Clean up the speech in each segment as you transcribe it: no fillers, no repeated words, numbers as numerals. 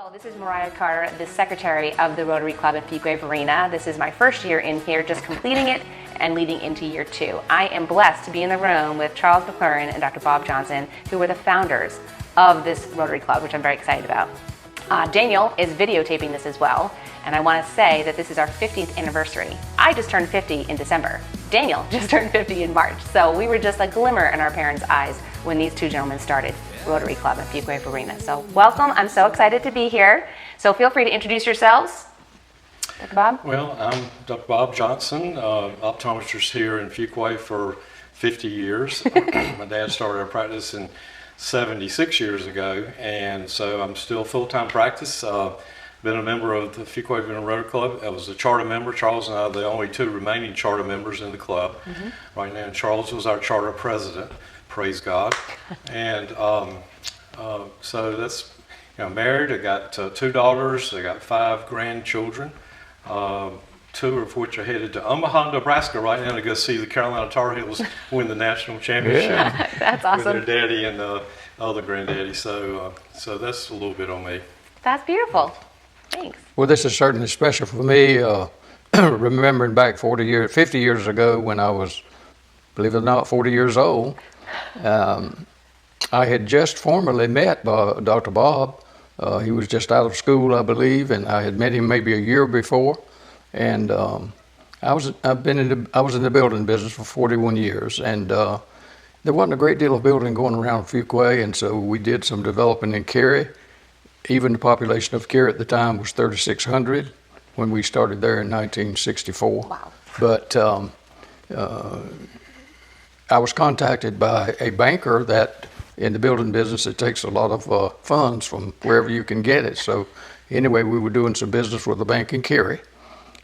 Hello, this is Mariah, the secretary of the Rotary Club at Fuquay-Varina. This is my first year in here, just completing it and leading into year 2. I am blessed to be in the room with Charles McLaurin and Dr. Bob Johnson, who were the founders of this Rotary Club, which I'm very excited about. Daniel is videotaping this as well, and I want to say that this is our 50th anniversary. I just turned 50 in December. Daniel just turned 50 in March, so we were just a glimmer in our parents' eyes when these two gentlemen started Rotary Club at Fuquay-Varina. So welcome, I'm so excited to be here. So feel free to introduce yourselves. Dr. Bob? Well, I'm Dr. Bob Johnson, optometrist here in Fuquay for 50 years. My dad started our practice in 76 years ago, and so I'm still full-time practice. Been a member of the Fuquay-Varina Rotary Club. I was a charter member. Charles and I are the only two remaining charter members in the club right now. And Charles was our charter president. Praise God. And so that's, married. I got 2 daughters. I got 5 grandchildren. 2 of which are headed to Omaha, Nebraska right now to go see the Carolina Tar Heels win the national championship. Yeah. That's awesome. With their daddy and the other granddaddy. So that's a little bit on me. That's beautiful. Thanks. Well, this is certainly special for me. Remembering back 50 years ago when I was, believe it or not, 40 years old. I had just formally met Dr. Bob. He was just out of school, I believe, and I had met him maybe a year before. And I was in the building business for 41 years, and there wasn't a great deal of building going around Fuquay, and so we did some developing in Cary. Even the population of Cary at the time was 3,600 when we started there in 1964. Wow. But I was contacted by a banker that in the building business, it takes a lot of funds from wherever you can get it. So anyway, we were doing some business with the bank in Cary.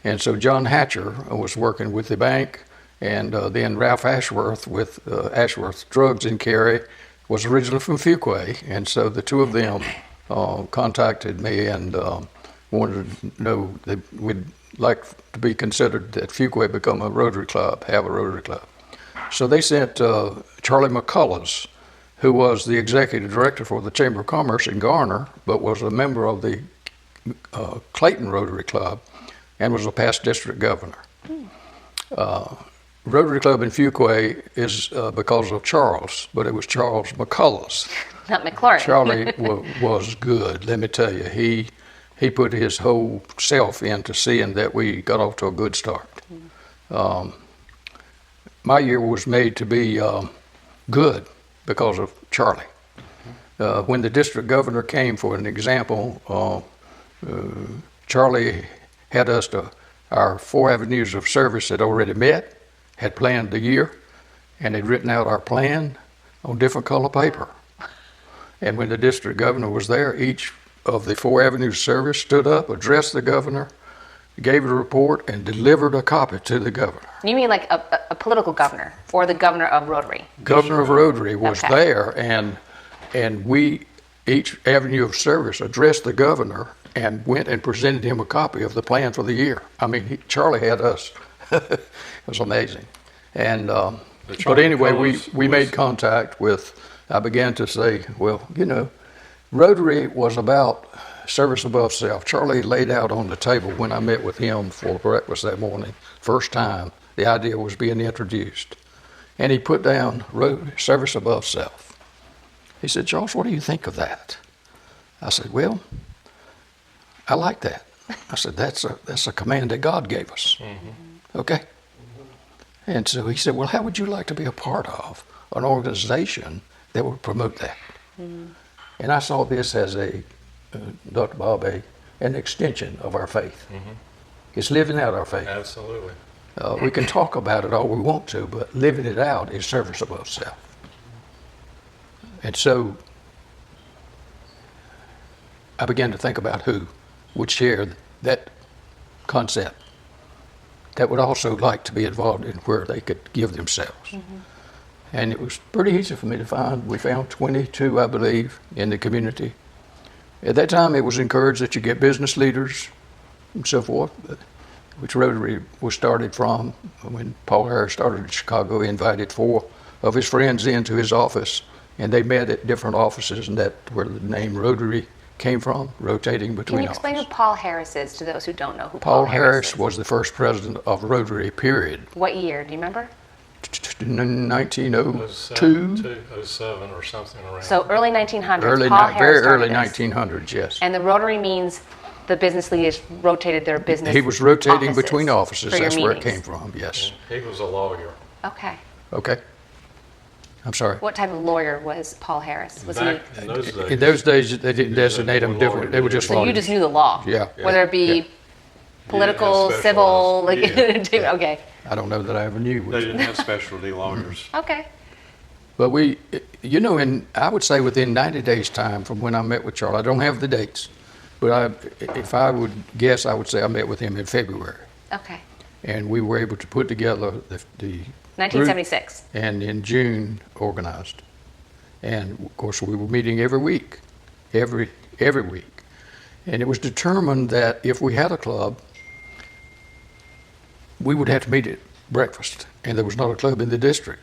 And so John Hatcher was working with the bank, and then Ralph Ashworth with Ashworth Drugs in Cary was originally from Fuquay. And so the two of them contacted me and wanted to know that we'd like to be considered that Fuquay become a Rotary Club, have a Rotary Club. So they sent Charlie McCullough, who was the executive director for the Chamber of Commerce in Garner, but was a member of the Clayton Rotary Club and was a past district governor. Rotary Club in Fuquay is because of Charles, but it was Charles McCullough. Not McLaurin. Charlie was good, let me tell you. He put his whole self into seeing that we got off to a good start. My year was made to be good because of Charlie. When the district governor came, for an example, Charlie had us to, our 4 avenues of service had already met, had planned the year, and had written out our plan on different color paper. And when the district governor was there, each of the 4 avenues of service stood up, addressed the governor, gave a report, and delivered a copy to the governor. You mean like a political governor or the governor of Rotary? Governor of Rotary was there, and we, each avenue of service, addressed the governor and went and presented him a copy of the plan for the year. I mean, Charlie had us. It was amazing. And but anyway, we made contact with, I began to say, well, Rotary was about service above self. Charlie laid out on the table when I met with him for breakfast that morning, first time, the idea was being introduced. And he put down service above self. He said, Charles, what do you think of that? I said, well, I like that. I said, that's a command that God gave us. Okay? And so he said, well, how would you like to be a part of an organization that would promote that? And I saw this as Dr. Bob, an extension of our faith. It's living out our faith. Absolutely. We can talk about it all we want to, but living it out is service above self. And so I began to think about who would share that concept, that would also like to be involved in where they could give themselves. And it was pretty easy for me to find. We found 22, I believe, in the community. At that time, it was encouraged that you get business leaders and so forth, which Rotary was started from. When Paul Harris started in Chicago, he invited 4 of his friends into his office, and they met at different offices, and that's where the name Rotary came from, rotating Can between you explain who offices. Paul Harris is to those who don't know who Paul Harris is? was the first president of Rotary, period. What year? Do you remember? 1902, 07 or something around. So early 1900s. early, Paul very Harris early started this. 1900s, yes. And the Rotary means the business leaders rotated their business. He was rotating offices between offices, for your that's where it meetings. came from, yes. He was a lawyer. Okay. Okay. I'm sorry. What type of lawyer was Paul Harris? Was Back he? in those days. In those days, they didn't There's designate them one different, lawyer they were did just everything. So you lawyers. just knew the law. Yeah. Whether it be Yeah. political, Yeah, civil, like specialized. Yeah. okay. I don't know that I ever knew. They Which, didn't have specialty lawyers. Okay. but I would say within 90 days' time from when I met with Charlie, I don't have the dates, but if I would guess, I would say I met with him in February. Okay. And we were able to put together the 1976. group, and in June organized. And of course, we were meeting every week, every week. And it was determined that if we had a club, we would have to meet at breakfast. And there was not a club in the district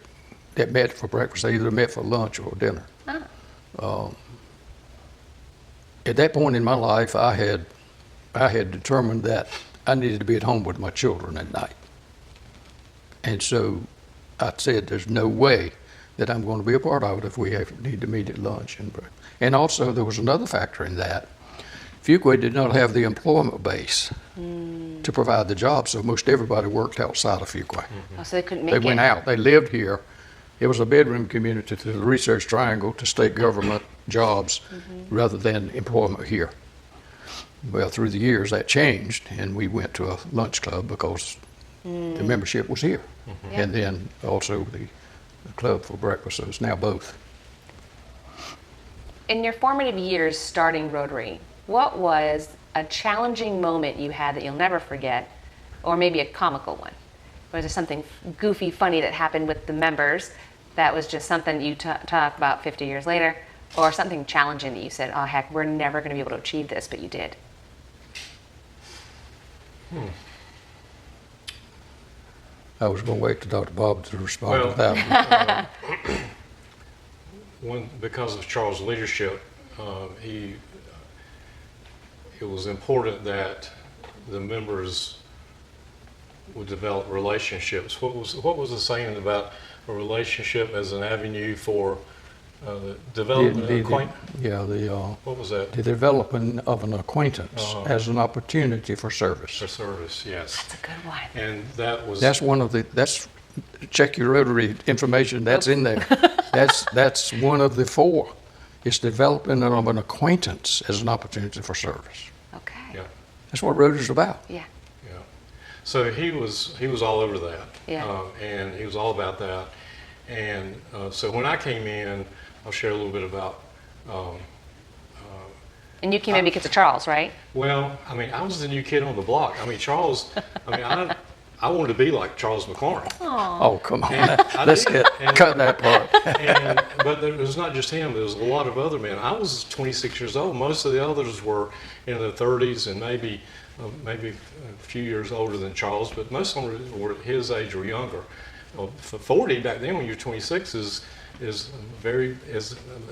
that met for breakfast. They either met for lunch or dinner. Oh. At that point in my life, I had determined that I needed to be at home with my children at night. And so I said, there's no way that I'm going to be a part of it if we need to meet at lunch and breakfast. And also there was another factor in that. Fuquay did not have the employment base to provide the job, so most everybody worked outside of Fuquay. Oh, so they couldn't make They it. went out. They lived here. It was a bedroom community to the Research Triangle, to state government jobs, rather than employment here. Well, through the years, that changed, and we went to a lunch club because the membership was here. Yeah. And then also the club for breakfast, so it's now both. In your formative years starting Rotary, what was a challenging moment you had that you'll never forget, or maybe a comical one? Was there something goofy, funny that happened with the members that was just something you talk about 50 years later, or something challenging that you said, oh heck, we're never going to be able to achieve this, but you did? I was going to wait to Dr. Bob to respond to that one. Because of Charles' leadership, it was important that the members would develop relationships. What was the saying about a relationship as an avenue for development of acquaintance? What was that? The development of an acquaintance Uh-huh. as an opportunity for service. For service, yes. That's a good one. And that was Check your Rotary information, that's in there. That's one of the four. It's development of an acquaintance as an opportunity for service. Okay. yeah, That's what Rotary's about. Yeah. yeah. So he was all over that, Yeah. and he was all about that. And so when I came in, I'll share a little bit about. And you came in because of Charles, right? Well, I mean, I was the new kid on the block. I mean, Charles. I mean, I wanted to be like Charles McLaurin. Oh, come on. I Let's did. cut that part. But it was not just him. There was a lot of other men. I was 26 years old. Most of the others were in their 30s and maybe a few years older than Charles. But most of them were his age or younger. Well, for 40 back then, when you're 26, is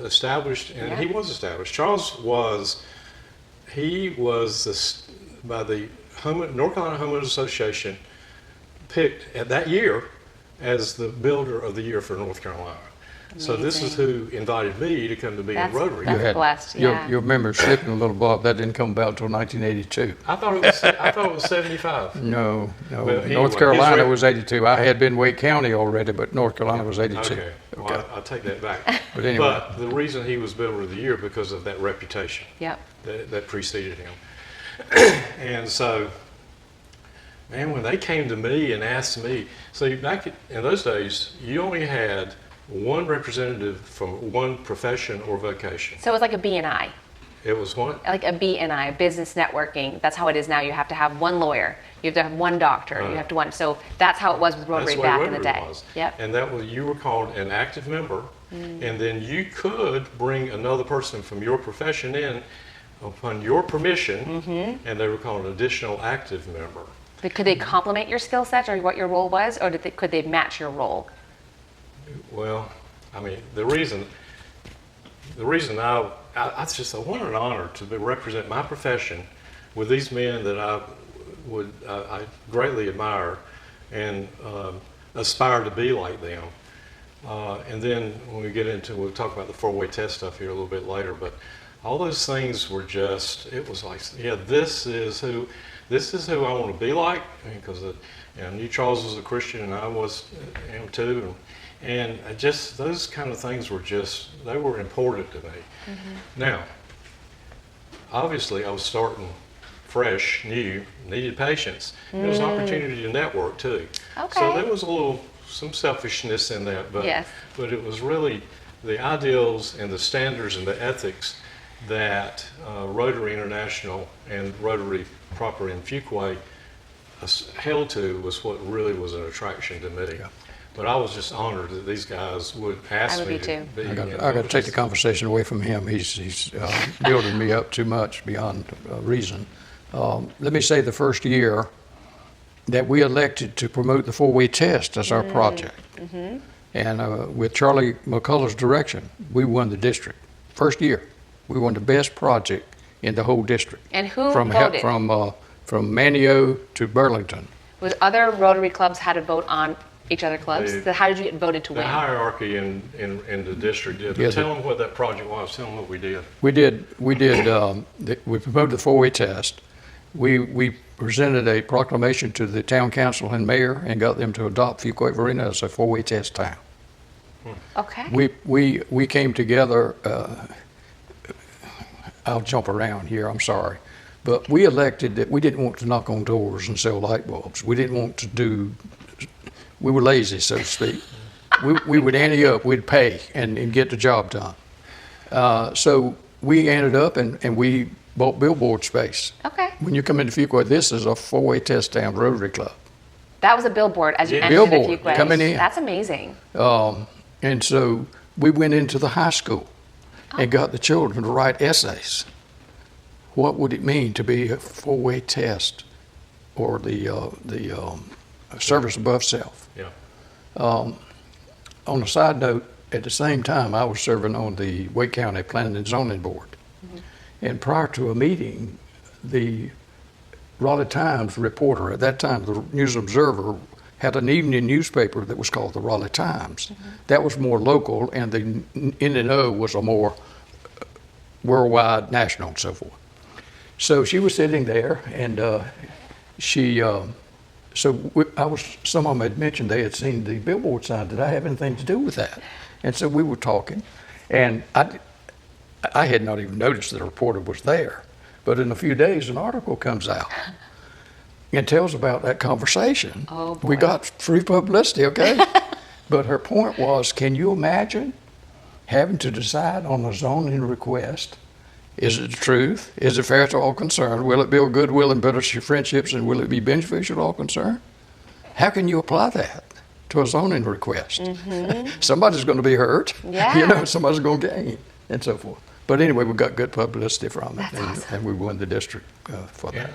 established, and he was established. Charles was. He was by the North Carolina Homeowners Association picked at that year as the builder of the year for North Carolina. So this is who invited me to come to be in Rotary. That's blessed, yeah. Your memory's slipping a little, Bob. That didn't come about until 1982. I thought it was 75. No. Well, anyway, North Carolina his was 82. I had been Wake County already, but North Carolina was 82. Okay, well, I'll take that back. But anyway. But the reason he was builder of the year because of that reputation Yep. that preceded him. And so, man, when they came to me and asked me, see, back in those days, you only had one representative from one profession or vocation. So it was like a B&I, It was what? like a B&I, business networking. That's how it is now. You have to have one lawyer. You have to have one doctor. You have to one. So that's how it was with Rotary That's back what in the Rotary day. was. Yep. And that was, you were called an active member, and then you could bring another person from your profession in upon your permission, and they were called an additional active member. But could they complement your skill set or what your role was, or could they match your role? Well, I mean, the reason the reason I what an honor to represent my profession with these men that I greatly admire and aspire to be like them. And then when we get into, we'll talk about the four-way test stuff here a little bit later, but all those things were just, it was like, yeah, this is who I want to be like, because I knew Charles was a Christian and I am too. And just those kind of things were they were important to me. Mm-hmm. Now, obviously I was starting fresh, new, needed patience. There was an opportunity to network too. Okay. So there was some selfishness in that, but it was really the ideals and the standards and the ethics that Rotary International and Rotary proper in Fuquay held to was what really was an attraction to me. Yeah. But I was just honored that these guys would ask me to be. I got to take the conversation away from him. He's building me up too much beyond reason. Let me say the first year that we elected to promote the four-way test as our project. Mm-hmm. And with Charlie McCullough's direction, we won the district. First year, we won the best project in the whole district. And who voted? From Manio to Burlington. Was other Rotary clubs had to vote on each other clubs? How did you get voted to win? The hierarchy in the district did. But tell them what that project was. Tell them what we did. We promoted the four-way test. We presented a proclamation to the town council and mayor and got them to adopt Fuquay-Varina as a four-way test town. Okay. We came together. I'll jump around here. I'm sorry. But we elected that we didn't want to knock on doors and sell light bulbs. We didn't want to we were lazy, so to speak. We would ante up, we'd pay and get the job done. So we ended up and we bought billboard space. Okay. When you come into Fuquay, this is a four-way test town Rotary Club. That was a billboard as you entered billboard Fuquay. Coming in. That's amazing. And so we went into the high school and got the children to write essays. What would it mean to be a four-way test or the service above self? Yeah. On a side note, at the same time, I was serving on the Wake County Planning and Zoning Board. Mm-hmm. And prior to a meeting, the Raleigh Times reporter, at that time, the News Observer, had an evening newspaper that was called the Raleigh Times. Mm-hmm. That was more local, and the N&O was a more worldwide, national, and so forth. So she was sitting there, and some of them had mentioned they had seen the billboard sign. Did I have anything to do with that? And so we were talking, and I had not even noticed that a reporter was there. But in a few days, an article comes out and tells about that conversation. Oh, boy. We got free publicity, okay? But her point was, can you imagine having to decide on a zoning request? Is it the truth? Is it fair to all concerned? Will it build goodwill and better your friendships, and will it be beneficial to all concerned? How can you apply that to a zoning request? Mm-hmm. Somebody's going to be hurt. Yeah. Somebody's going to gain, and so forth. But anyway, we got good publicity from it, awesome. And we won the district for that.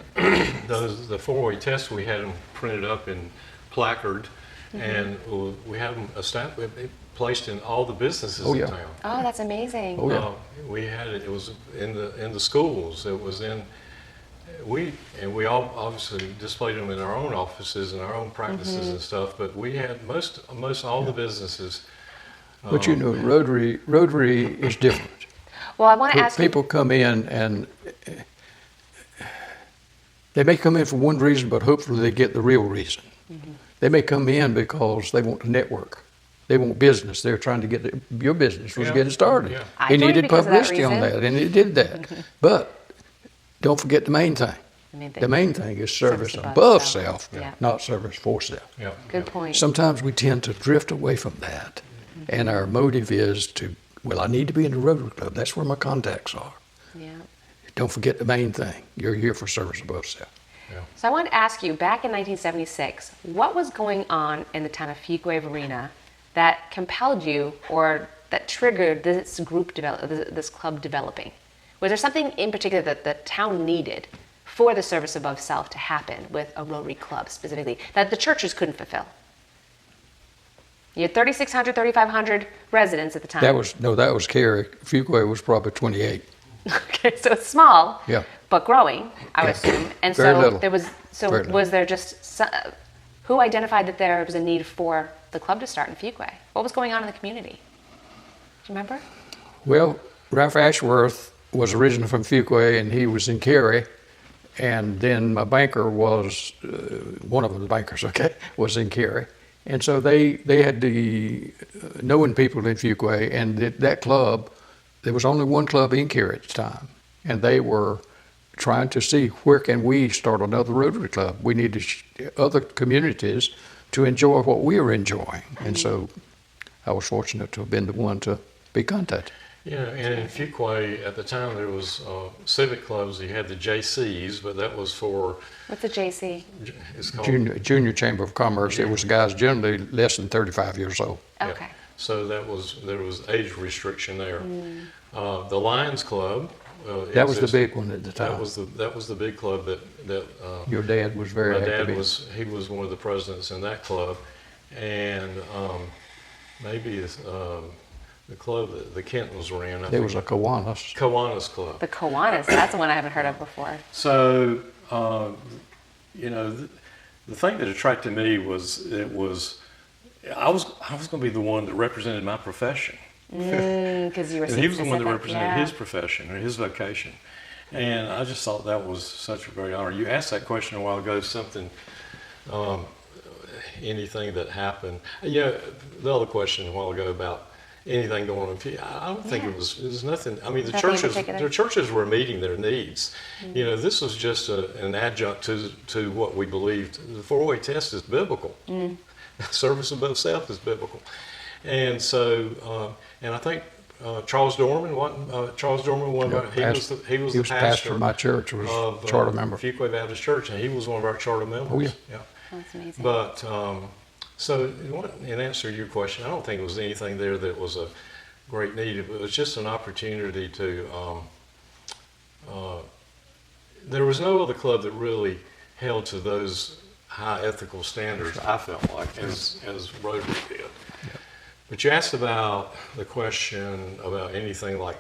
The four-way tests, we had them printed up in placard, mm-hmm. and we had them placed in all the businesses in town. Oh, that's amazing. Oh, yeah. We had it. It was in the schools. It was we all obviously displayed them in our own offices and our own practices mm-hmm. and stuff. But we had most all the businesses. But Rotary is different. Well, I want to ask people come in and they may come in for one reason, but hopefully they get the real reason. Mm-hmm. They may come in because they want to network. They want business. They're trying to get your business was getting started. Yeah. It needed publicity on that, and it did that. But don't forget the main thing. The main thing is service above self, not service for self. Yeah. Good point. Sometimes we tend to drift away from that, mm-hmm. and our motive is to, I need to be in the Rotary Club. That's where my contacts are. Yeah. Don't forget the main thing. You're here for service above self. Yeah. So I want to ask you, back in 1976, what was going on in the town of Fuquay-Varina that compelled you or that triggered this club developing? Was there something in particular that the town needed for the service above self to happen with a Rotary Club specifically that the churches couldn't fulfill? You had 3,600, 3,500 residents at the time. That was Cary. Fuquay was probably 28. Okay, so it's small, Yeah. but growing, I would Yeah. assume. And Very so little. there was, so Very little. was there just, who identified that there was a need for the club to start in Fuquay? What was going on in the community? Do you remember? Well, Ralph Ashworth was originally from Fuquay, and he was in Cary. And then my banker was, one of the bankers, okay, was in Cary. And so they had the knowing people in Fuquay, and that club, there was only one club in Cary at the time. And they were trying to see where can we start another Rotary Club. We needed other communities to enjoy what we were enjoying. And so I was fortunate to have been the one to be contacted. Yeah, and in Fuquay at the time there was civic clubs. You had the JCs, but that was for What's a JC? it's called Junior Chamber of Commerce. It was guys generally less than 35 years old. yeah. Okay. So there was age restriction there. The Lions Club. That was the existed. big one at the time. That was the big club that Your dad was very my active dad in. was one of the presidents in that club, and maybe the club that the Kentons were in. There was a Kiwanis. Kiwanis Club. The Kiwanis, that's the one I haven't heard of before. So, the thing that attracted me was I was going to be the one that represented my profession. Because you were And he was the one that specific, represented yeah. his profession or his vocation. And I just thought that was such a great honor. You asked that question a while ago, anything that happened. Yeah, the other question a while ago about anything going on. I don't think it was nothing. I mean, Nothing in particular? the churches were meeting their needs. This was just an adjunct to what we believed. The 408 test is biblical. Service above self is biblical. And so, and I think Charles Dorman, he was the pastor of my church, was of charter member. Fuquay Baptist Church, and he was one of our charter members. Oh, yeah. That's amazing. But so in answer to your question, I don't think it was anything there that was a great need. It was just an opportunity to. There was no other club that really held to those high ethical standards. I felt like as Rotary did. But you asked about the question about anything like.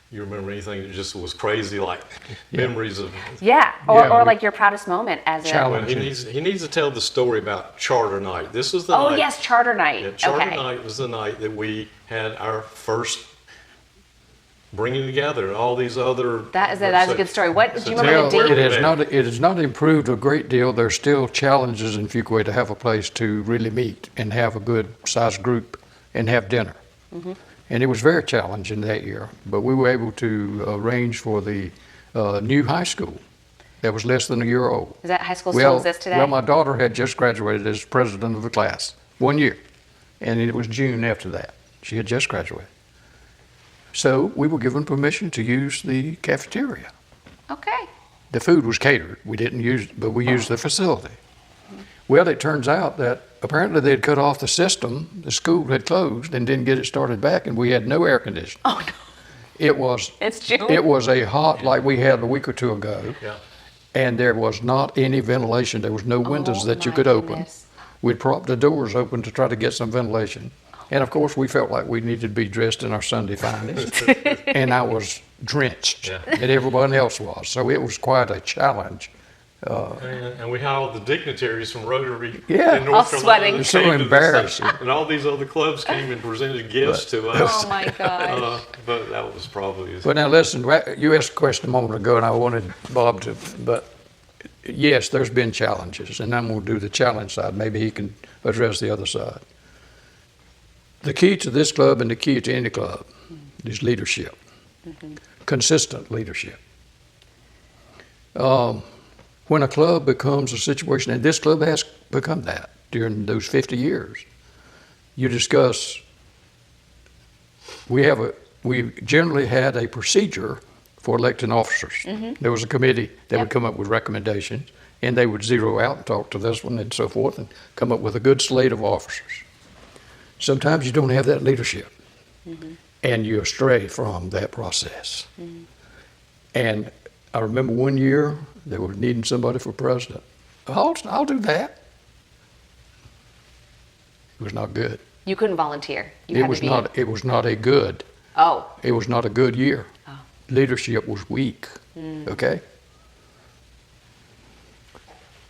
You remember anything that just was crazy, like memories of. Yeah, or like your proudest moment as a. Challenge. Well, he needs to tell the story about Charter Night. This was the night. Oh yes, Charter Night. Yeah, Charter Okay. Night was the night that we had our first bringing together all these other. That is a good story. What do you remember Well, the date? it has not improved a great deal. There's still challenges in Fuquay to have a place to really meet and have a good sized group and have dinner. And it was very challenging that year, but we were able to arrange for the new high school that was less than a year old. Is that high school still exists today? Well, my daughter had just graduated as president of the class, 1 year, and it was June after that. She had just graduated. So we were given permission to use the cafeteria. Okay. The food was catered. We didn't use, but we used the facility. Well, it turns out that apparently they'd cut off the system. The school had closed and didn't get it started back, and we had no air conditioning. Oh no. It's June. It was a hot, like we had a week or two ago, Yeah. and there was not any ventilation. There was no windows that you my could open. goodness. We'd prop the doors open to try to get some ventilation. And of course, we felt like we needed to be dressed in our Sunday finest. And I was drenched, Yeah. and everyone else was. So it was quite a challenge. And we had all the dignitaries from Rotary Yeah. in North All Carolina. sweating. that It's so came to this embarrassing. thing. And all these other clubs came and presented gifts to us. Oh my God. But that was probably. But now listen, you asked a question a moment ago, and I wanted Bob to, but yes, there's been challenges, and I'm going to do the challenge side. Maybe he can address the other side. The key to this club and the key to any club is leadership, consistent leadership. When a club becomes a situation, and this club has become that during those 50 years, you discuss, we generally had a procedure for electing officers. There was a committee that would come up with recommendations, and they would zero out and talk to this one and so forth and come up with a good slate of officers. Sometimes you don't have that leadership, and you astray from that process. And I remember one year they were needing somebody for president. I'll do that. It was not good. You couldn't volunteer. You It had was to be. not, it was not a good, Oh. it was not a good year. Oh. Leadership was weak, okay?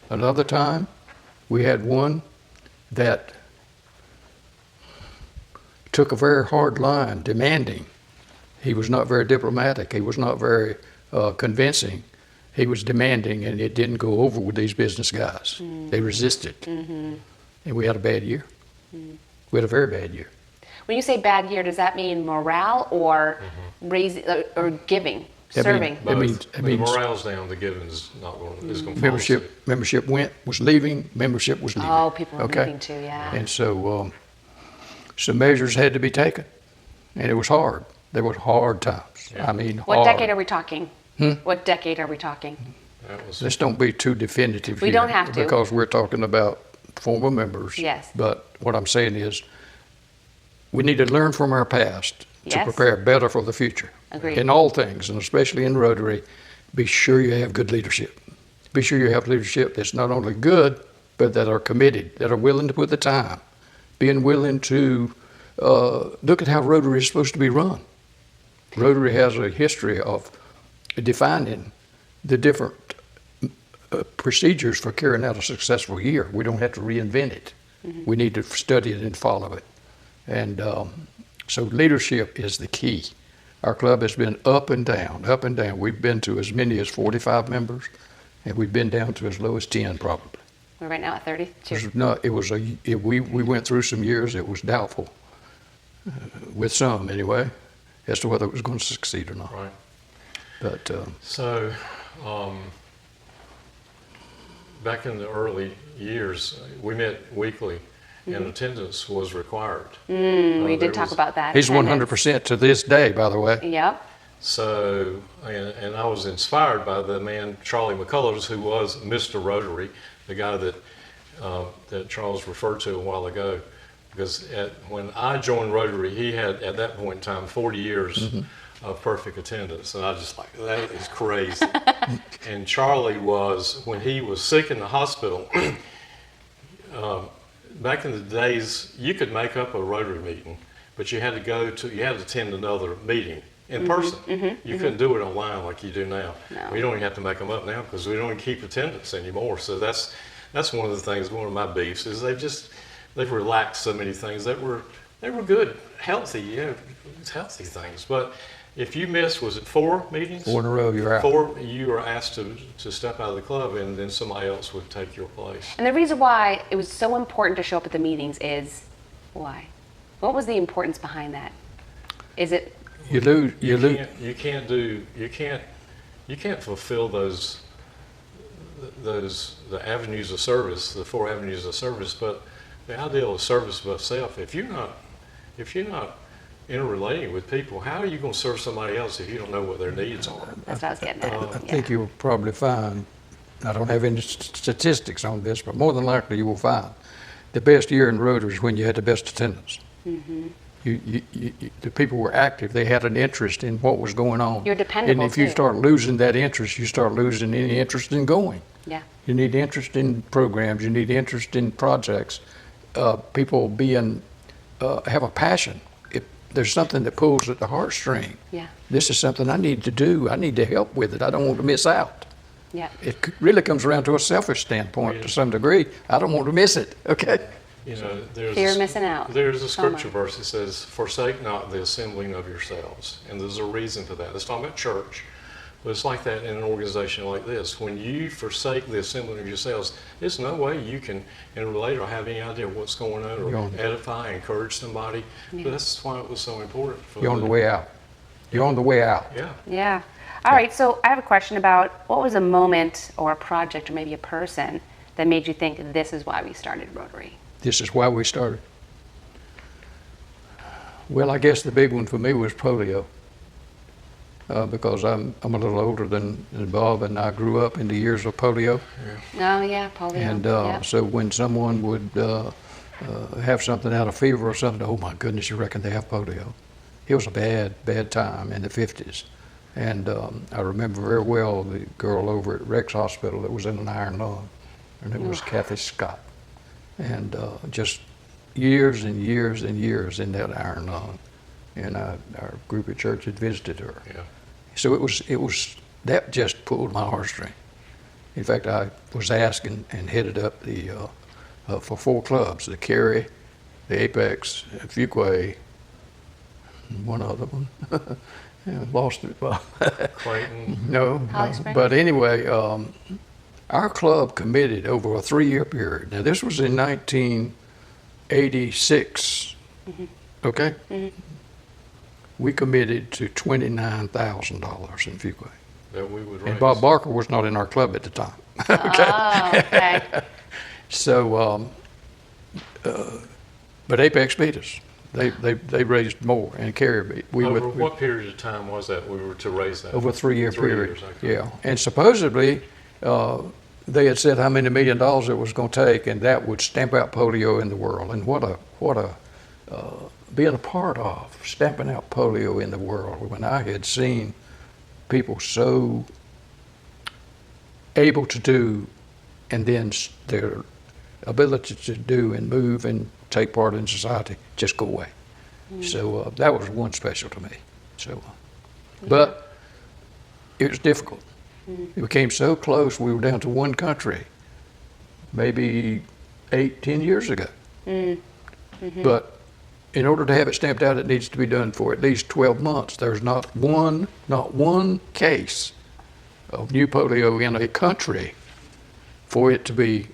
Another time, we had one that took a very hard line, demanding. He was not very diplomatic. He was not very convincing. He was demanding, and it didn't go over with these business guys. They resisted, and we had a bad year. We had a very bad year. When you say bad year, does that mean morale or raising or giving, serving? That means, The morale's down, the giving is not going, is going to fall asleep. membership was leaving, membership was leaving. Oh, people were okay? leaving too, yeah. And so some measures had to be taken, and it was hard. There were hard times. Yeah. I mean, What hard. decade are we talking? What decade are we talking? That was, Let's don't be too definitive We here, don't have to. because we're talking about former members. Yes. But what I'm saying is, we need to learn from our past to Yes. prepare better for the future. Agreed. In all things, and especially in Rotary, be sure you have good leadership. Be sure you have leadership that's not only good, but that are committed, that are willing to put the time, being willing to look at how Rotary is supposed to be run. Rotary has a history of defining the different procedures for carrying out a successful year. We don't have to reinvent it. We need to study it and follow it. And so leadership is the key. Our club has been up and down, up and down. We've been to as many as 45 members, and we've been down to as low as 10 probably. We're right now at 32. We went through some years, it was doubtful, with some anyway, as to whether it was going to succeed or not. right. But So, back in the early years, we met weekly, and attendance was required. We there did talk was- about that. he's attendance. 100% to this day, by the way. Yep. So, and I was inspired by the man, Charlie McCullers, who was Mr. Rotary, the guy that Charles referred to a while ago. Because when I joined Rotary, he had, at that point in time, 40 years of perfect attendance. And I just like, that is crazy. And Charlie was, when he was sick in the hospital, back in the days, you could make up a Rotary meeting, but you had to attend another meeting in person. You couldn't do it online like you do now. No. We don't even have to make them up now because we don't even keep attendance anymore. So that's one of the things, one of my beefs is they've relaxed so many things that were good, healthy, healthy things. But if you missed, was it 4 meetings? 4 in a row, you're out. 4, you were asked to step out of the club, and then somebody else would take your place. And the reason why it was so important to show up at the meetings is why? What was the importance behind that? Is it You lose. You can't fulfill the avenues of service, the 4 avenues of service. But the ideal of service of self, if you're not interrelating with people, how are you going to serve somebody else if you don't know what their needs are? that's what I was getting at. I think you'll probably find, I don't have any statistics on this, but more than likely you will find the best year in Rotary is when you had the best attendance. The people were active. They had an interest in what was going on. You're dependable, And if you too. start losing that interest, you start losing any interest in going. Yeah. You need interest in programs. You need interest in projects. People have a passion. If there's something that pulls at the heartstring, Yeah. this is something I need to do. I need to help with it. I don't want to miss out. Yeah. It really comes around to a selfish standpoint to some degree. I don't want to miss it. Okay. There's Fear of missing out. There's a FOMO. scripture verse that says, "Forsake not the assembling of yourselves," and there's a reason for that. It's talking about church, but it's like that in an organization like this. When you forsake the assembling of yourselves, there's no way you can relate or have any idea what's going on You're or on- edify, encourage somebody. But that's why it was so important. You're on the way out. You're on the way out. Yeah. Yeah. All right. So I have a question about what was a moment or a project or maybe a person that made you think this is why we started Rotary? This is why we started. Well, I guess the big one for me was polio, because I'm a little older than Bob, and I grew up in the years of polio. Oh yeah, polio. And yeah. so when someone would have something out of fever or something, oh my goodness, you reckon they have polio? It was a bad time in the 50s. And I remember very well the girl over at Rex Hospital that was in an iron lung. Her name was Kathy Scott. And just years and years and years in that iron lung, and our group at church had visited her. Yeah. So it was that just pulled my heartstring. In fact, I was asked and headed up the for 4 clubs: the Cary, the Apex, Fuquay, and one other one. Yeah, lost it. Clayton. No, Holly Springs? but anyway, our club committed over a 3-year period. Now, this was in 1986, okay? We committed to $29,000 in Fuquay. That we would raise. And Bob Barker was not in our club at the time. Oh, okay. So, but Apex beat us. They raised more, and Cary beat. Over what period of time was that we were to raise that? Over a 3-year 3 period. years, okay. Yeah, and supposedly they had said how many $1 million it was going to take, and that would stamp out polio in the world. And what a being a part of stamping out polio in the world when I had seen people so able to do, and then their ability to do and move and take part in society just go away. So that was one special to me. So, but it was difficult. It became so close, we were down to one country, maybe 8-10 years ago. But in order to have it stamped out, it needs to be done for at least 12 months. There's not one case of new polio in a country for it to be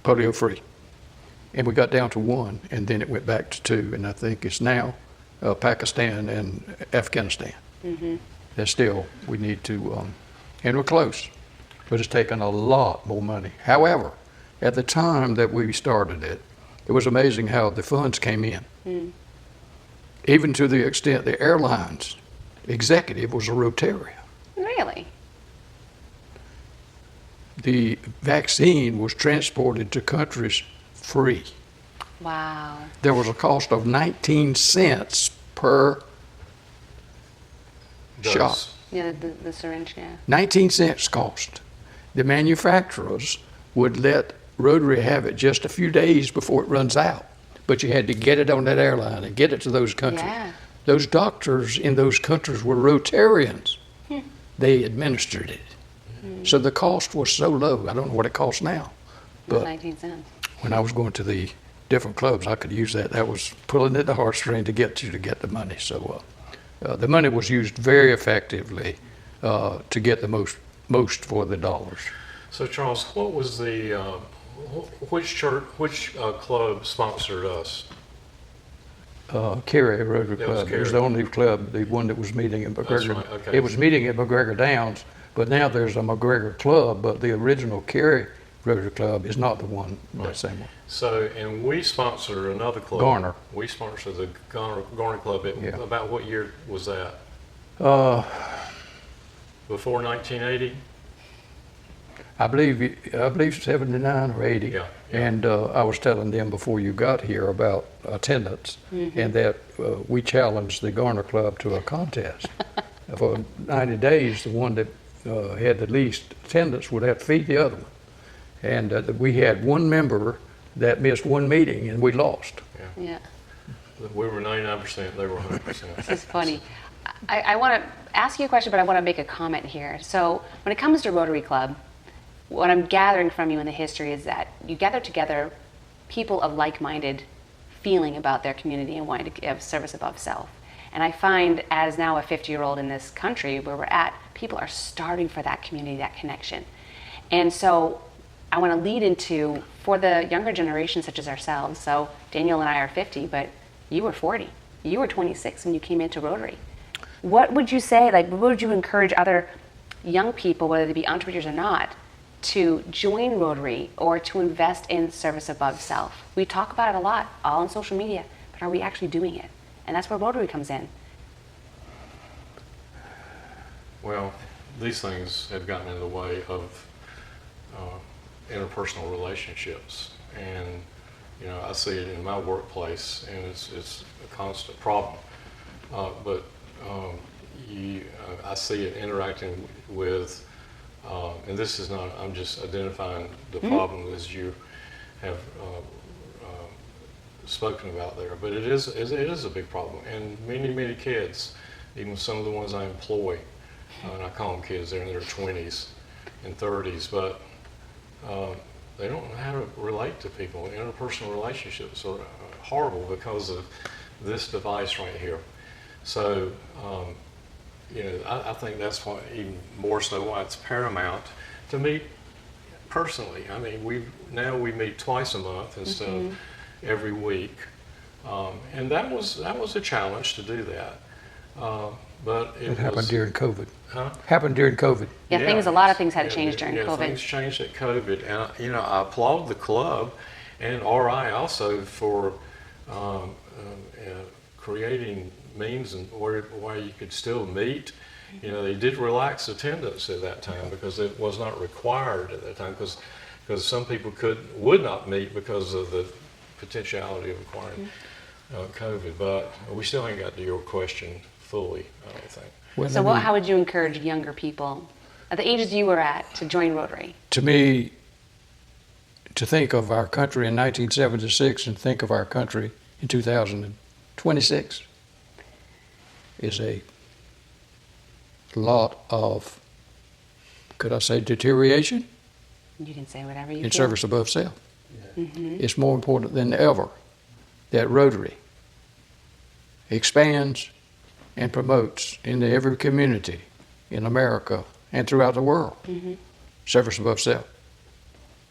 polio free. And we got down to 1, and then it went back to 2, and I think it's now Pakistan and Afghanistan. That still, we need to, and we're close, but it's taken a lot more money. However, at the time that we started it, it was amazing how the funds came in. Even to the extent the airlines executive was a Rotarian. Really? The vaccine was transported to countries free. Wow. There was a cost of 19 cents per shot. Yeah, the syringe, yeah. 19 cents cost. The manufacturers would let Rotary have it just a few days before it runs out, but you had to get it on that airline and get it to those countries. Yeah. Those doctors in those countries were Rotarians. They administered it. So the cost was so low. I don't know what it costs now, It was but 19 cents. when I was going to the different clubs, I could use that. That was pulling at the heartstring to get the money. So the money was used very effectively to get the most for the dollars. So Charles, what was the which church, which club sponsored us? Cary Rotary That was Club. It was Cary. the only club, the one that was meeting at McGregor. That's right, okay. It was meeting at McGregor Downs, but now there's a McGregor Club, but the original Cary Rotary Club is not the one, that same one. So, and we sponsored another club. Garner. We sponsored the Garner Club. Yeah. About what year was that? Before 1980? I believe 79 or 80. Yeah. And I was telling them before you got here about attendance, and that we challenged the Garner Club to a contest. For 90 days, the one that had the least attendance would have to feed the other one. And we had one member that missed one meeting, and we lost. Yeah. We were 99%, they were 100%. This is funny. I want to ask you a question, but I want to make a comment here. So when it comes to Rotary Club, what I'm gathering from you in the history is that you gather together people of like-minded feeling about their community and wanting to give service above self. And I find, as now a 50-year-old in this country where we're at, people are starving for that community, that connection. And so I want to lead into, for the younger generation such as ourselves, so Daniel and I are 50, but you were 40. You were 26 when you came into Rotary. What would you say, what would you encourage other young people, whether they be entrepreneurs or not, to join Rotary or to invest in service above self? We talk about it a lot, all on social media, but are we actually doing it? And that's where Rotary comes in. Well, these things have gotten in the way of interpersonal relationships, and I see it in my workplace, and it's a constant problem. But I see it interacting with, and this is not, I'm just identifying the problem as you have spoken about there, but it is a big problem, and many kids, even some of the ones I employ, and I call them kids, they're in their 20s and 30s, but they don't know how to relate to people. Interpersonal relationships are horrible because of this device right here. So, I think that's why, even more so, why it's paramount to meet personally. I mean, we meet twice a month instead of every week, and that was a challenge to do that. But it happened during COVID. Huh? Happened during COVID. Yeah, a lot of things had to change during COVID. Things changed at COVID, and I applaud the club and RI also for creating means and where you could still meet. They did relax attendance at that time because it was not required at that time because some people would not meet because of the potentiality of acquiring COVID. But we still ain't got to your question fully, I don't think. Well, So how would you encourage younger people at the ages you were at to join Rotary? To me, to think of our country in 1976 and think of our country in 2026 is a lot of, could I say, deterioration You can say whatever you in feel. service above self. It's more important than ever that Rotary expands and promotes into every community in America and throughout the world service above self.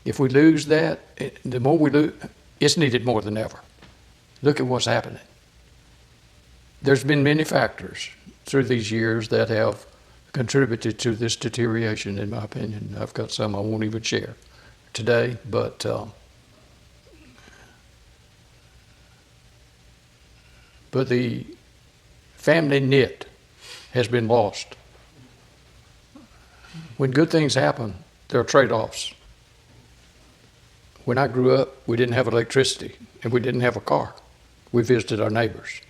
If we lose that, the more we lose, it's needed more than ever. Look at what's happening. There's been many factors through these years that have contributed to this deterioration, in my opinion. I've got some I won't even share today, but the family knit has been lost. When good things happen, there are trade-offs. When I grew up, we didn't have electricity and we didn't have a car. We visited our neighbors.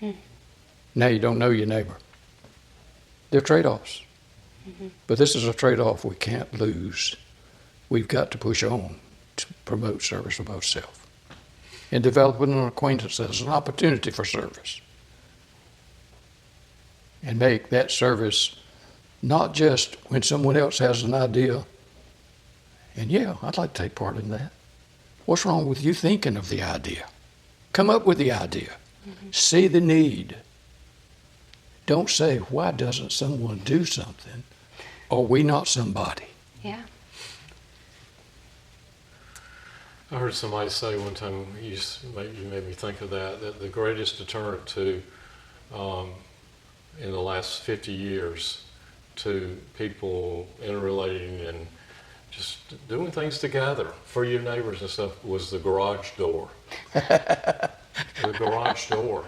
Now you don't know your neighbor. There are trade-offs. But this is a trade-off we can't lose. We've got to push on to promote service above self and developing an acquaintance as an opportunity for service. And make that service not just when someone else has an idea, and yeah, I'd like to take part in that. What's wrong with you thinking of the idea? Come up with the idea. See the need. Don't say, why doesn't someone do something? Are we not somebody? Yeah. I heard somebody say one time, you made me think of that the greatest deterrent to, in the last 50 years, to people interrelating and just doing things together for your neighbors and stuff was the garage door. The garage door.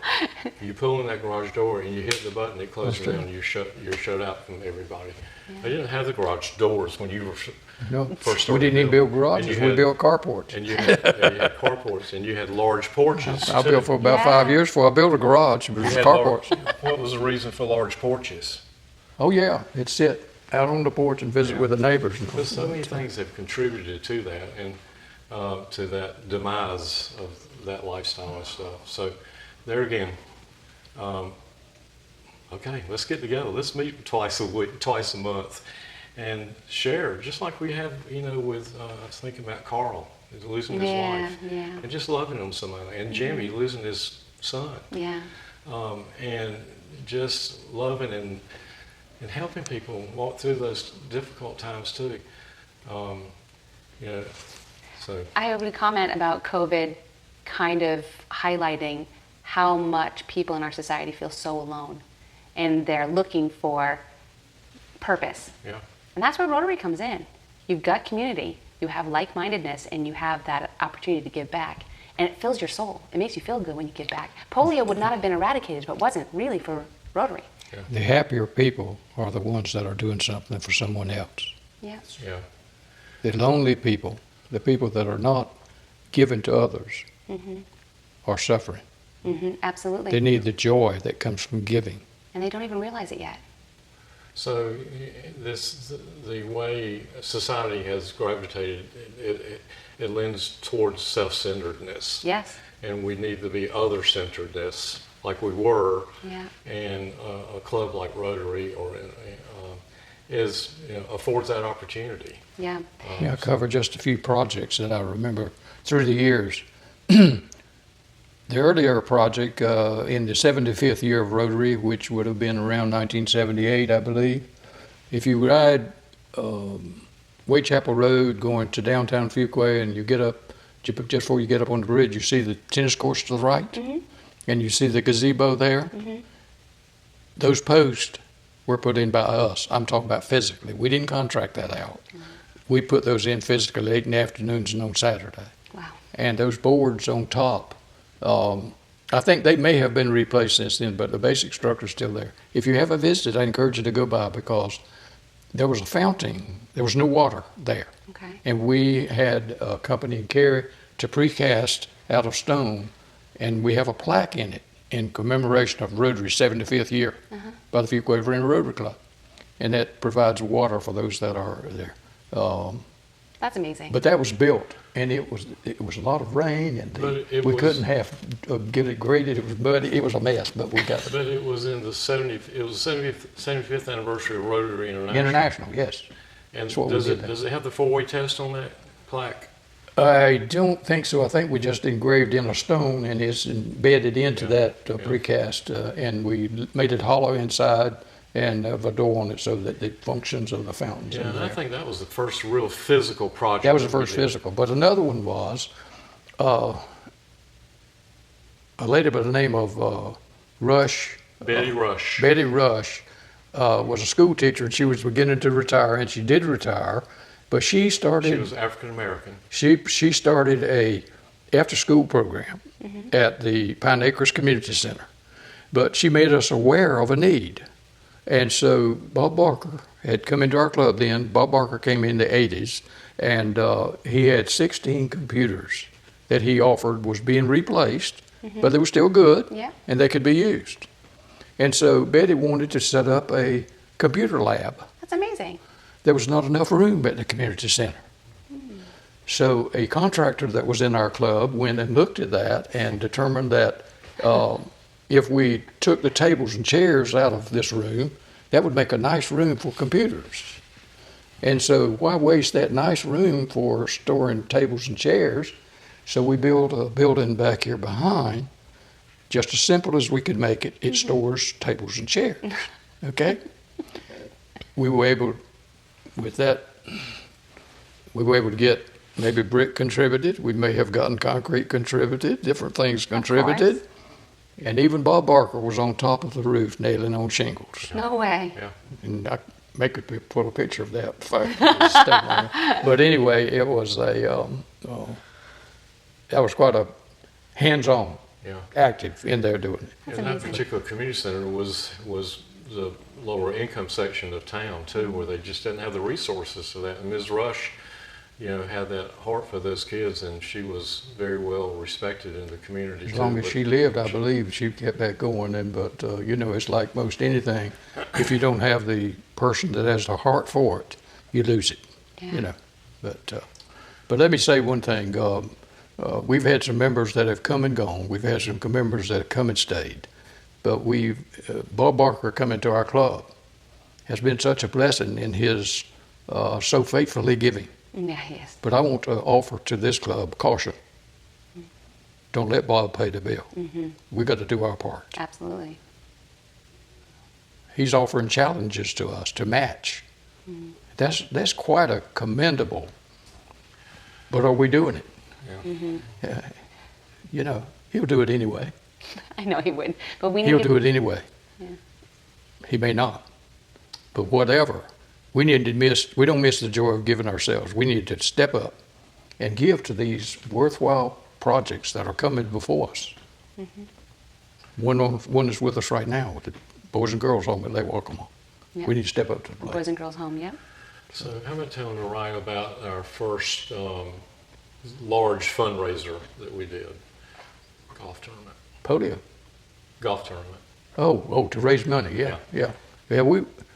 You pull in that garage door and you hit the button, it closes down, and you're shut out from everybody. Yeah. They didn't have the garage doors when you were first started. We didn't even build garages, we built carports. And you had carports, and you had large porches. I built for about 5 years before I built a garage, but it was carports. What was the reason for large porches? Oh yeah, it'd sit out on the porch and visit with the neighbors. But so many things have contributed to that and to that demise of that lifestyle and stuff. So there again, okay, let's get together. Let's meet twice a month, and share, just like we have, with, I was thinking about Carl, losing his wife, and just loving him so much, and Jimmy losing his son. Yeah. And just loving and helping people walk through those difficult times too. So. I would comment about COVID kind of highlighting how much people in our society feel so alone, and they're looking for purpose. Yeah. And that's where Rotary comes in. You've got community, you have like-mindedness, and you have that opportunity to give back. And it fills your soul. It makes you feel good when you give back. Polio would not have been eradicated, but wasn't really for Rotary. Yeah. The happier people are the ones that are doing something for someone else. Yeah. Yeah. The lonely people, the people that are not giving to others, are suffering. Absolutely. They need the joy that comes from giving. And they don't even realize it yet. So the way society has gravitated, it lends towards self-centeredness. Yes. and we need to be other-centered, that's like we were. Yeah. And a club like Rotary affords that opportunity. Yeah. Yeah, I covered just a few projects that I remember through the years. The earlier project in the 75th year of Rotary, which would have been around 1978, I believe. If you ride Wade Chapel Road going to downtown Fuquay, and you get up, just before you get up on the bridge, you see the tennis courts to the right, and you see the gazebo there. Those posts were put in by us. I'm talking about physically. We didn't contract that out. We put those in physically late in the afternoons and on Saturday. Wow. And those boards on top, I think they may have been replaced since then, but the basic structure is still there. If you haven't visited, I encourage you to go by, because there was a fountain. There was no water there. Okay. And we had a company in Cary to precast out of stone, and we have a plaque in it in commemoration of Rotary's 75th year by the Fuquay Rotary Club. And that provides water for those that are there. That's amazing. But that was built, and it was a lot of rain, and we couldn't get it graded. It was muddy. It was a mess, but we got it. But it was in the 75th anniversary of Rotary International. International, yes. And That's what we does did it there. does it have the four-way test on that plaque? I don't think so. I think we just engraved in a stone, and it's embedded into that precast, and we made it hollow inside and have a door on it so that the functions of the fountains. Yeah, in and there. I think that was the first real physical project. That was the we first did. physical. But another one was a lady by the name of Rush. Betty Rush. Betty Rush was a school teacher, and she was beginning to retire, and she did retire. But she started. She was African American. She started a after-school program at the Pine Acres Community Center. But she made us aware of a need. And so Bob Barker had come into our club then. Bob Barker came in the 80s, and he had 16 computers that he offered was being replaced, but they were still good, and they could be used. And so Betty wanted to set up a computer lab. That's amazing. There was not enough room at the community center. So a contractor that was in our club went and looked at that and determined that if we took the tables and chairs out of this room, that would make a nice room for computers. And so why waste that nice room for storing tables and chairs? So we built a building back here behind, just as simple as we could make it. It stores tables and chairs, okay? We were able, with that, we were able to get maybe brick contributed. We may have gotten concrete contributed, different things contributed. And even Bob Barker was on top of the roof nailing on shingles. No way. Yeah. And I make a put a picture of that. But anyway, it was that was quite a hands-on, active in there doing it. And that particular community center was the lower income section of town too, where they just didn't have the resources for that. And Ms. Rush, had that heart for those kids, and she was very well respected in the community. As long as she lived, I believe she kept that going. And but it's like most anything. If you don't have the person that has the heart for it, you lose it. Yeah. But let me say one thing. We've had some members that have come and gone. We've had some members that have come and stayed. But Bob Barker coming to our club has been such a blessing in his so faithfully giving. Yeah, yes. But I want to offer to this club caution. Don't let Bob pay the bill. We got to do our part. Absolutely. He's offering challenges to us to match. That's quite a commendable. But are we doing it? He'll do it anyway. I know he would, but we need He'll do it anyway. Yeah. He may not. But whatever. We don't miss the joy of giving ourselves. We need to step up and give to these worthwhile projects that are coming before us. One is with us right now with the Boys and Girls Home at Lake Walkmore. Yep. We need to step up to the plate. Boys and Girls Home, yep. So how about telling Mariah about our first large fundraiser that we did? Golf tournament. Polio. Golf tournament. Oh, to raise money, yeah.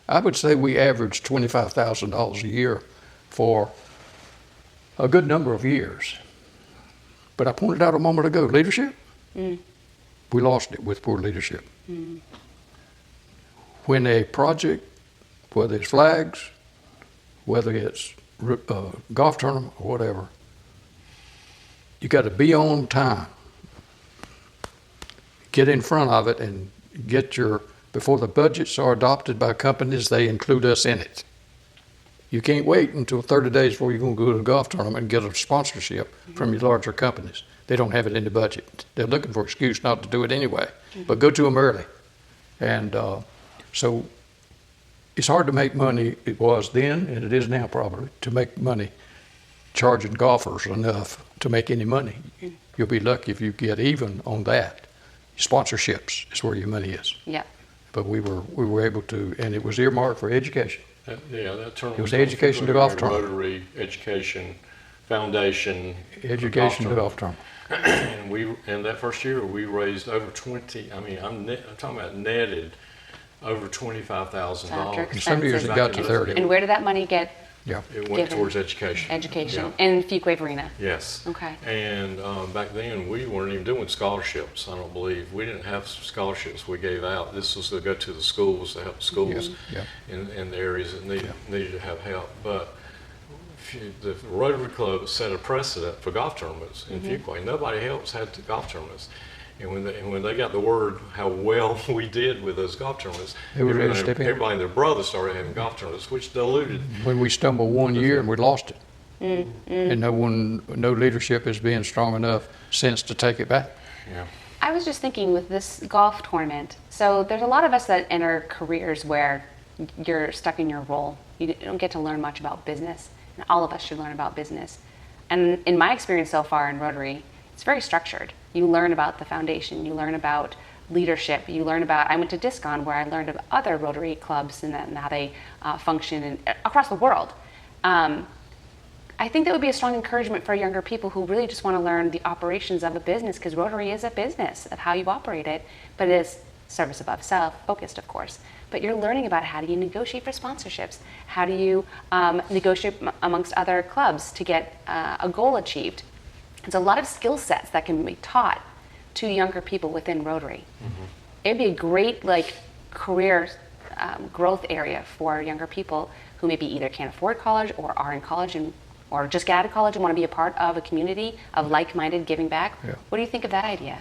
I would say we averaged $25,000 a year for a good number of years. But I pointed out a moment ago, leadership, we lost it with poor leadership. When a project, whether it's flags, whether it's golf tournament or whatever, you got to be on time. Get in front of it and before the budgets are adopted by companies, they include us in it. You can't wait until 30 days before you're going to go to the golf tournament and get a sponsorship from your larger companies. They don't have it in the budget. They're looking for an excuse not to do it anyway, but go to them early. And so it's hard to make money. It was then, and it is now probably, to make money charging golfers enough to make any money. You'll be lucky if you get even on that. Sponsorships is where your money is. Yeah. But we were able to, and it was earmarked for education. That tournament. It was education to golf tournament. Rotary Education Foundation. Education to golf tournament. And that first year we raised over 20. I mean, I'm talking about netted over $25,000. Some years it got to 30. And where did that money get? Yeah. It went towards education. Education Yeah. in Fuquay Arena. Yes. Okay. And back then we weren't even doing scholarships. I don't believe we didn't have scholarships we gave out. This was to go to the schools to help schools in the areas that needed to have help. But the Rotary Club set a precedent for golf tournaments in Fuquay. Nobody else had golf tournaments. And when they got the word how well we did with those golf tournaments, everybody and their brothers started having golf tournaments, which diluted. When we stumbled one year and we lost it, and no leadership is being strong enough since to take it back. Yeah. I was just thinking with this golf tournament, so there's a lot of us that enter careers where you're stuck in your role. You don't get to learn much about business, and all of us should learn about business. And in my experience so far in Rotary, it's very structured. You learn about the foundation, you learn about leadership, you learn about, I went to Discon where I learned of other Rotary clubs and how they function across the world. I think that would be a strong encouragement for younger people who really just want to learn the operations of a business, because Rotary is a business of how you operate it, but it is service above self, focused of course. But you're learning about how do you negotiate for sponsorships, how do you negotiate amongst other clubs to get a goal achieved. There's a lot of skill sets that can be taught to younger people within Rotary. It'd be a great career growth area for younger people who maybe either can't afford college or are in college or just get out of college and want to be a part of a community of like-minded giving back. Yeah. What do you think of that idea?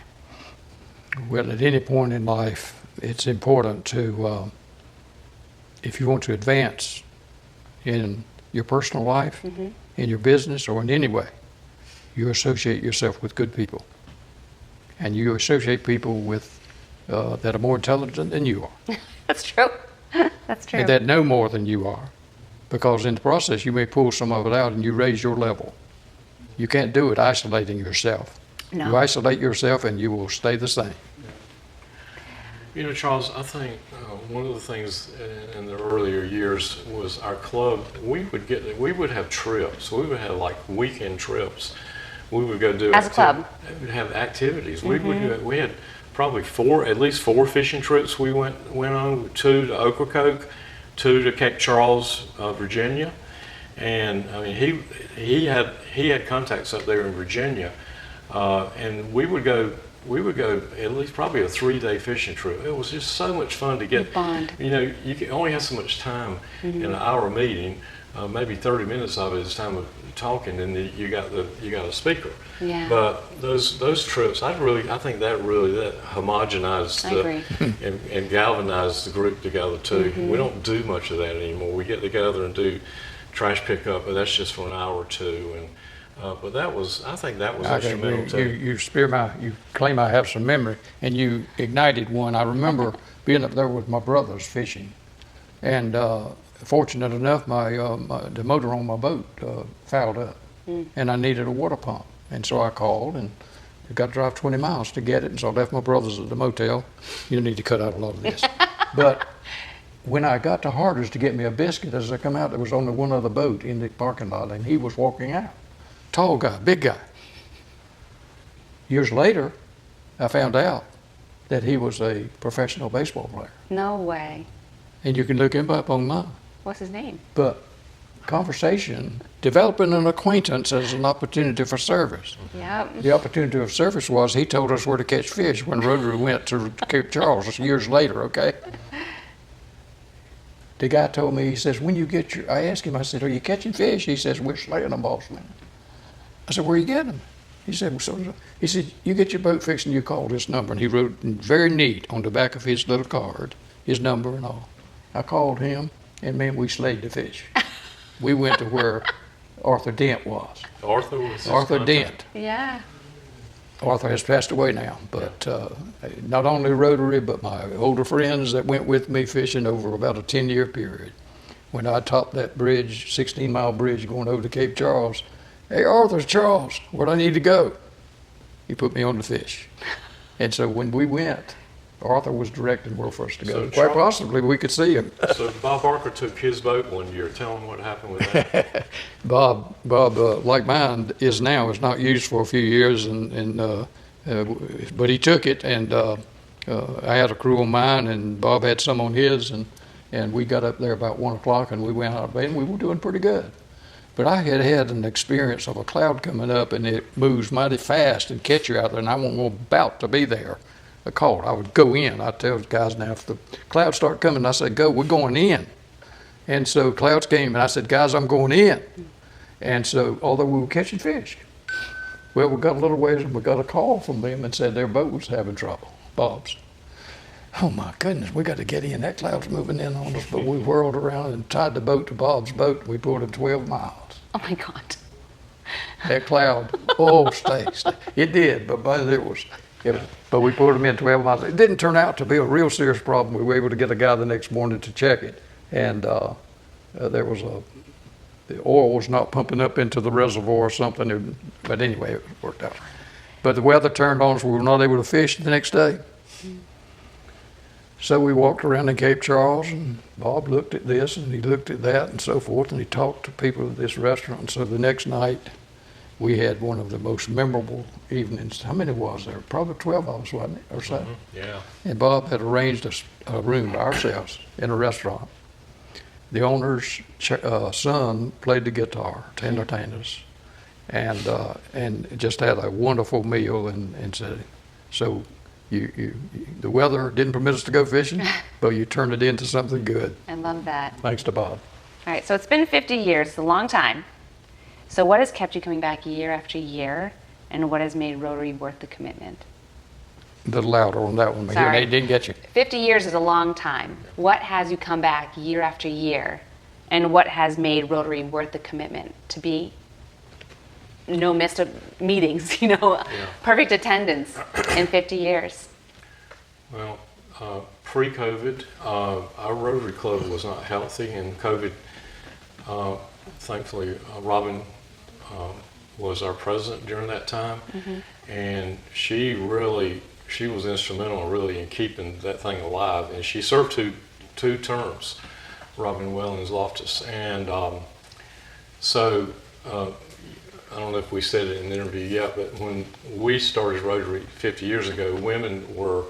Well, at any point in life, it's important to, if you want to advance in your personal life, in your business, or in any way, you associate yourself with good people. And you associate people with that are more intelligent than you are. That's true. That's true. And that know more than you are. Because in the process, you may pull some of it out and you raise your level. You can't do it isolating yourself. No. You isolate yourself and you will stay the same. You know, Charles, I think one of the things in the earlier years was our club, we would have trips. We would have weekend trips. We would go do as a club. We would have activities. We had probably at least four fishing trips we went on, 2 to Ocracoke, 2 to Cape Charles, Virginia. And I mean he had contacts up there in Virginia. And we would go at least probably a 3-day fishing trip. It was just so much fun to get. Bond. You know, you can only have so much time in an hour meeting. Maybe 30 minutes of it is time of talking, and you got a speaker. Yeah. But those trips, I think that homogenized and galvanized the group together too. We don't do much of that anymore. We get together and do trash pickup, but that's just for an hour or two. And but I think that was instrumental too. You claim I have some memory, and you ignited one. I remember being up there with my brothers fishing, and fortunate enough, the motor on my boat fouled up, and I needed a water pump. And so I called, and I got to drive 20 miles to get it. And so I left my brothers at the motel. You need to cut out a lot of this. But when I got to Harder's to get me a biscuit, as I come out, there was only one other boat in the parking lot, and he was walking out. Tall guy, big guy. Years later, I found out that he was a professional baseball player. No way. And you can look him up online. What's his name? But conversation, developing an acquaintance as an opportunity for service. Yep. The opportunity of service was he told us where to catch fish when Rotary went to Cape Charles years later, okay? The guy told me, he says, when you get your, I asked him, I said, are you catching fish? He says, we're slaying them, boss man. I said, where are you getting them? He said, he said, you get your boat fixed and you call this number. And he wrote very neat on the back of his little card, his number and all. I called him, and man, we slayed the fish. We went to where Arthur Dent was. Arthur was his Arthur contact. Dent. Yeah. Arthur has passed away now, but not only Rotary, but my older friends that went with me fishing over about a 10-year period. When I topped that bridge, 16-mile bridge going over to Cape Charles, hey, Arthur, Charles, where do I need to go? He put me on the fish. And so when we went, Arthur was directing where for us to go. So Quite possibly we could see him. So Bob Barker took his boat one year. Tell him what happened with that. Bob, like mine is now, is not used for a few years, but he took it, and I had a crew on mine, and Bob had some on his, and we got up there about 1 o'clock, and we went out of bed, and we were doing pretty good. But I had had an experience of a cloud coming up, and it moves mighty fast and catch you out there, and I wasn't about to be there. I called. I would go in. I tell the guys now, if the clouds start coming, I said, go, we're going in. And so clouds came, and I said, guys, I'm going in. And so, although we were catching fish, well, we got a little ways, and we got a call from them and said their boat was having trouble, Bob's. Oh my goodness, we got to get in. That cloud's moving in on us. But we whirled around and tied the boat to Bob's boat, and we pulled it 12 miles. Oh my God. That cloud, stay. It did, but but we pulled them in 12 miles. It didn't turn out to be a real serious problem. We were able to get a guy the next morning to check it, and there was the oil was not pumping up into the reservoir or something. But anyway, it worked out. But the weather turned on, so we were not able to fish the next day. So we walked around in Cape Charles, and Bob looked at this, and he looked at that, and so forth, and he talked to people at this restaurant. And so the next night, we had one of the most memorable evenings. How many was there? Probably 12 of us, wasn't it, or so? Mm-hmm. Yeah. And Bob had arranged a room by ourselves in a restaurant. The owner's son played the guitar to entertain us, and just had a wonderful meal. And said, so the weather didn't permit us to go fishing, but you turned it into something good. I love that. Thanks to Bob. All right, so it's been 50 years, it's a long time. So what has kept you coming back year after year, and what has made Rotary worth the commitment? A little louder on that one. Sorry. They didn't get you. 50 years is a long time. What has you come back year after year, and what has made Rotary worth the commitment to be no missed meetings, perfect attendance in 50 years? Well, pre-COVID, our Rotary Club was not healthy, and COVID, thankfully, Robin was our president during that time, and she was instrumental really in keeping that thing alive, and she served two terms, Robin Wellings Loftus, and so I don't know if we said it in the interview yet, but when we started Rotary 50 years ago, women were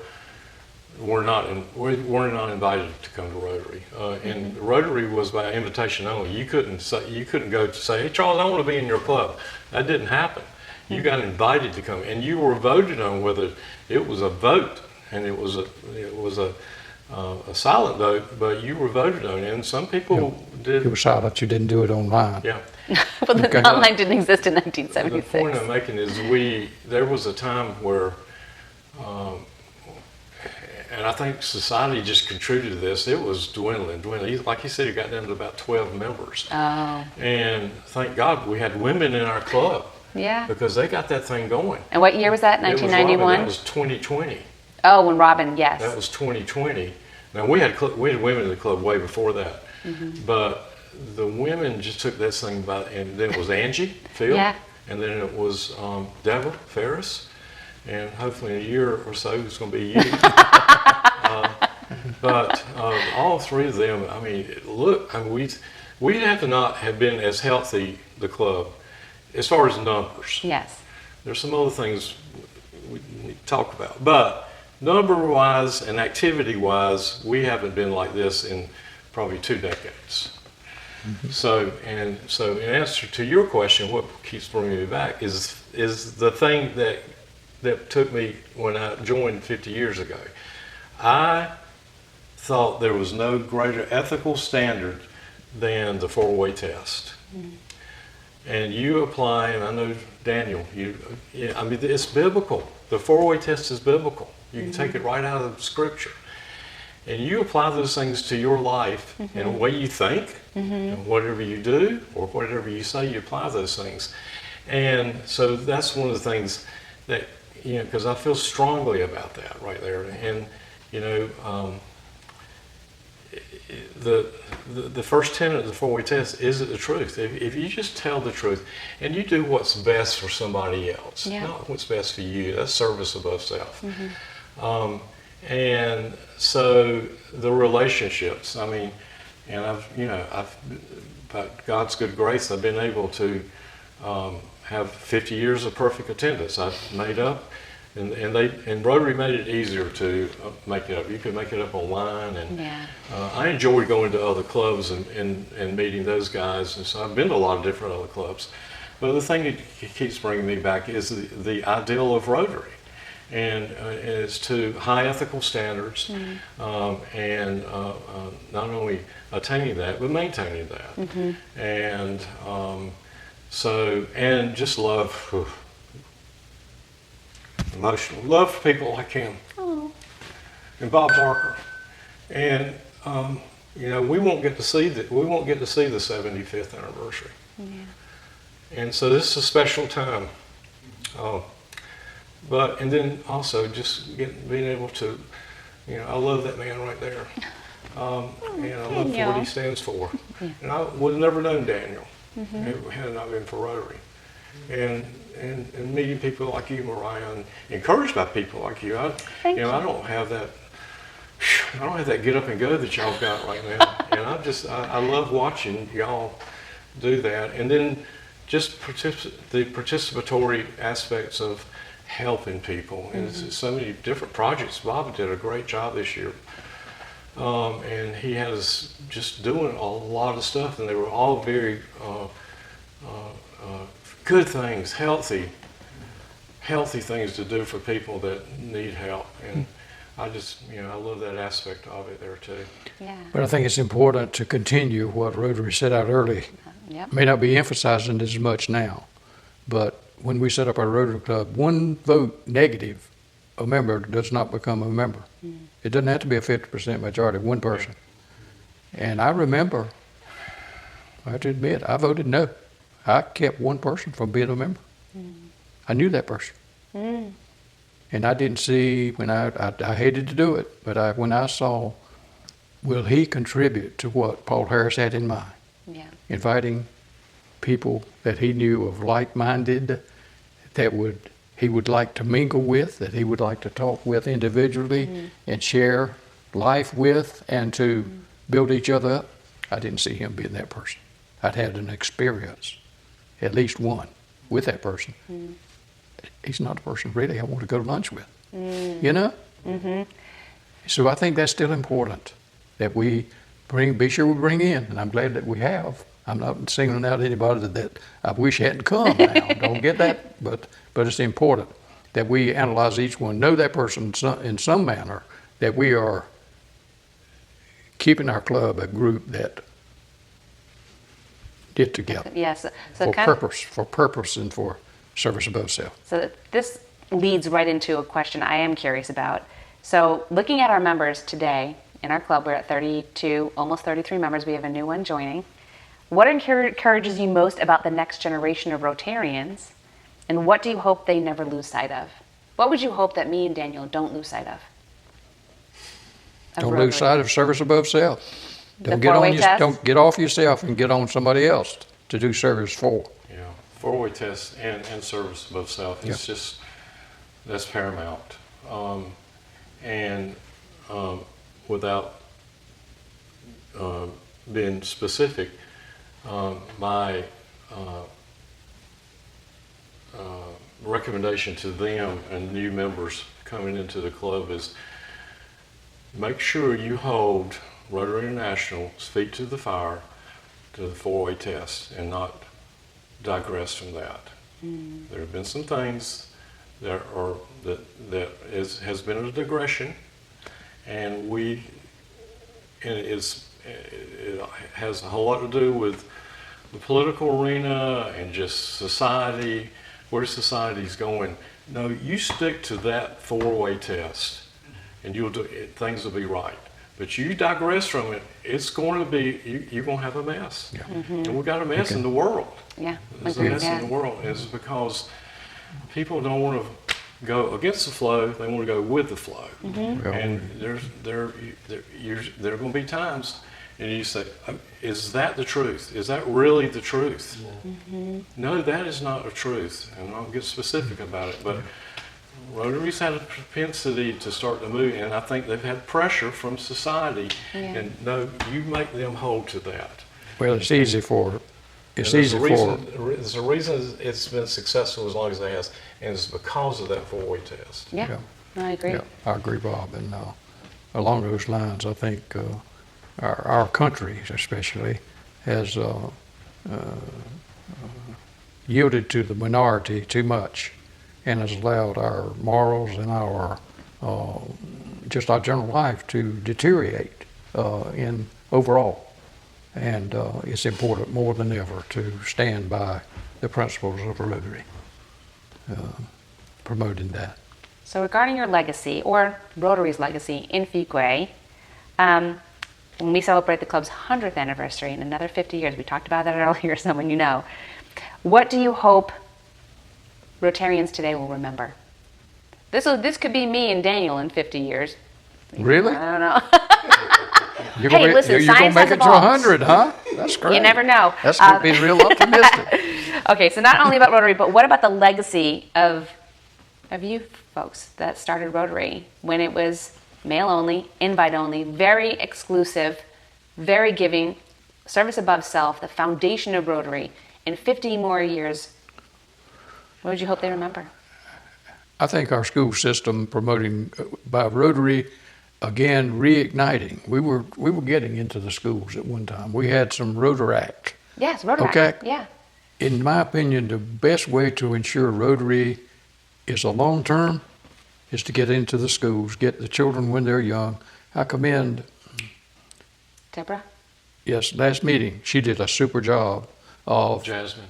not invited to come to Rotary, and Rotary was by invitation only. You couldn't go to say, hey Charles, I want to be in your club. That didn't happen. You got invited to come, and you were voted on. Whether it was a vote, and it was a silent vote, but you were voted on, and some people did. It was silent. You didn't do it online. Yeah. Well, the online didn't exist in The 1976. point I'm making is there was a time where, and I think society just contributed to this, it was dwindling. Like he said, it got down to about 12 members. Oh. And thank God we had women in our club. Yeah. Because they got that thing going. And what year was that, 1991? That was 2020. Oh, when Robin, yes. That was 2020. Now we had women in the club way before that, but the women just took this thing by, and then it was Angie Field, and then it was Deborah Ferris, and hopefully in a year or so it's going to be you. But all three of them, I mean, we'd have to not have been as healthy, the club, as far as numbers. Yes. There's some other things we need to talk about, but number-wise and activity-wise, we haven't been like this in probably 2 decades. So in answer to your question, what keeps bringing me back is the thing that took me when I joined 50 years ago. I thought there was no greater ethical standard than the four-way test. And you apply, and I know Daniel, I mean, it's biblical. The four-way test is biblical. You can take it right out of Scripture. And you apply those things to your life in a way you think, and whatever you do, or whatever you say, you apply those things. And so that's one of the things that, because I feel strongly about that right there. And, the first tenet of the four-way test is the truth. If you just tell the truth and you do what's best for somebody else, not what's best for you, that's service above self. And so the relationships, I mean, and I've by God's good grace, I've been able to have 50 years of perfect attendance. I've made up. And Rotary made it easier to make it up. You could make it up online, and I enjoy going to other clubs and meeting those guys. And so I've been to a lot of different other clubs. But the thing that keeps bringing me back is the ideal of Rotary, and it's to high ethical standards, and not only attaining that but maintaining that, and and just love. Emotional love for people like him. And Bob Barker, and we won't get to see the 75th anniversary, and so this is a special time. And then also just being able to, I love that man right there, and I love for what he stands for. And I would have never known Daniel had it not been for Rotary, and meeting people like you, Mariah, and encouraged by people like you. I don't have that get up and go that y'all got right now. And I love watching y'all do that. And then just the participatory aspects of helping people. And it's so many different projects. Bob did a great job this year. And he has just doing a lot of stuff, and they were all very good things, healthy things to do for people that need help. And I just, I love that aspect of it there too. Yeah. But I think it's important to continue what Rotary set out early. May not be emphasizing as much now, but when we set up our Rotary Club, one vote negative, a member does not become a member. It doesn't have to be a 50% majority, one person. And I remember, I have to admit, I voted no. I kept one person from being a member. I knew that person. And I didn't see, when I hated to do it, but when I saw, will he contribute to what Paul Harris had in mind? Inviting people that he knew of like-minded, that he would like to mingle with, that he would like to talk with individually and share life with, and to build each other up. I didn't see him being that person. I'd had an experience, at least one, with that person. He's not the person really I want to go to lunch with, So I think that's still important, that we be sure we bring in, and I'm glad that we have. I'm not singling out anybody that I wish hadn't come now. Don't get that, but it's important that we analyze each one, know that person in some manner, that we are keeping our club a group that get together for purpose and for service above self. So this leads right into a question I am curious about. So looking at our members today in our club, we're at 32, almost 33 members. We have a new one joining. What encourages you most about the next generation of Rotarians, and what do you hope they never lose sight of? What would you hope that me and Daniel don't lose sight of? Don't lose sight of service above self. Don't get off yourself and get on somebody else to do service for. Yeah, four-way test and service above self. It's just, that's paramount. Without being specific, my recommendation to them and new members coming into the club is make sure you hold Rotary International's feet to the fire to the four-way test and not digress from that. There have been some things that has been a digression, and it has a whole lot to do with the political arena and just society, where society's going. No, you stick to that four-way test, and things will be right. But you digress from it, it's going to be, you're going to have a mess. Yeah. And we've got a mess in the world. Yeah. There's a mess in the world. And it's because people don't want to go against the flow, they want to go with the flow. And there are going to be times, and you say, is that the truth? Is that really the truth? No, that is not the truth. And I'll get specific about it. But Rotary's had a propensity to start to move, and I think they've had pressure from society. And no, you make them hold to that. Well, it's easy for. There's a reason it's been successful as long as it has, and it's because of that four-way test. Yeah. I agree. Yeah, I agree, Bob. And along those lines, I think our country, especially, has yielded to the minority too much, and has allowed our morals and our just our general life to deteriorate in overall. And it's important more than ever to stand by the principles of Rotary, promoting that. So regarding your legacy, or Rotary's legacy in Fuquay, when we celebrate the club's 100th anniversary in another 50 years, we talked about that earlier, someone you know, what do you hope Rotarians today will remember? This could be me and Daniel in 50 years. Really? I don't know. You're listen, you're gonna science make has it to evolved. 100, huh? That's great. You never know. That's going to be real optimistic. Okay, so not only about Rotary, but what about the legacy of you folks that started Rotary when it was male only, invite only, very exclusive, very giving, service above self, the foundation of Rotary. In 50 more years, what would you hope they remember? I think our school system promoting by Rotary, again, reigniting. We were getting into the schools at one time. We had some Rotaract. Yes, Rotary. Okay. Yeah. In my opinion, the best way to ensure Rotary is a long term is to get into the schools, get the children when they're young. I commend, Deborah? yes, last meeting, she did a super job of Jasmine.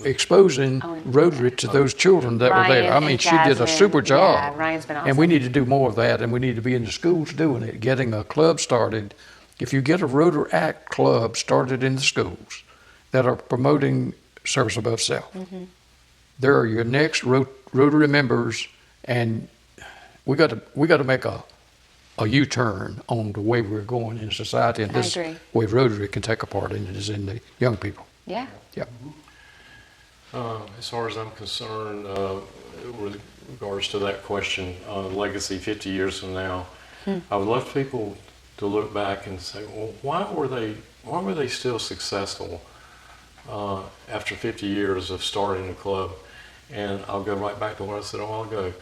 Exposing Rotary to those children that were there. I mean, she did a super job. Yeah, Ryan's been awesome. And we need to do more of that, and we need to be in the schools doing it, getting a club started. If you get a Rotaract club started in the schools that are promoting service above self, they're your next Rotary members, and we got to make a U-turn on the way we're going in society, and this agree. way Rotary can take a part in it is in the young people. Yeah. Yeah. As far as I'm concerned, with regards to that question, legacy 50 years from now, I would love people to look back and say, well, why were they still successful after 50 years of starting a club? And I'll go right back to what I said a while ago.